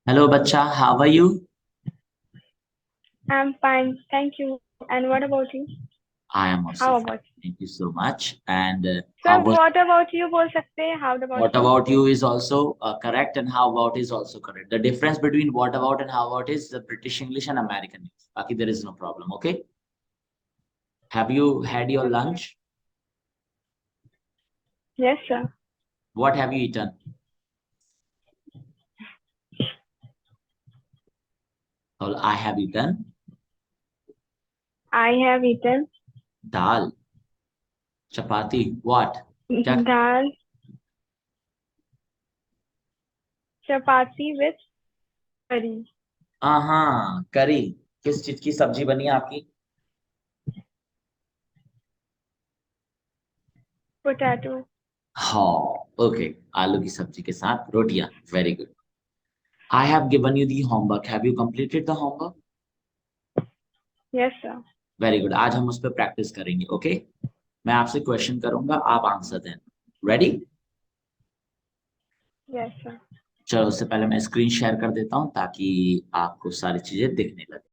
Hello, bacha. How are you? I'm fine, thank you. And what about you? I am also How fine. about you? Thank you so much. And how Sir, was what about you बोल सकते हैं? How about what you? about you is also correct, and how about is also correct. The difference between what about and how about is the British English and American English. Baki, there is no problem. Okay. Have you had your Okay. lunch? Yes, sir. What have you eaten? Well, I have eaten I have eaten dal, chapati. What? क्या? dal, chapati with curry, हाँ, करी। किस चीज की सब्जी बनी है आपकी? potato. हाँ, ओके। आलू की सब्जी के साथ रोटियां। Very good. I have given you the homework. Have you completed the homework? Yes, sir. Very good. आज हम उस पर प्रैक्टिस करेंगे। ओके, मैं आपसे क्वेश्चन करूंगा, आप आंसर देना। रेडी? Yes, sir. चलो, उससे पहले मैं स्क्रीन शेयर कर देता हूं ताकि आपको सारी चीजें दिखने लगे।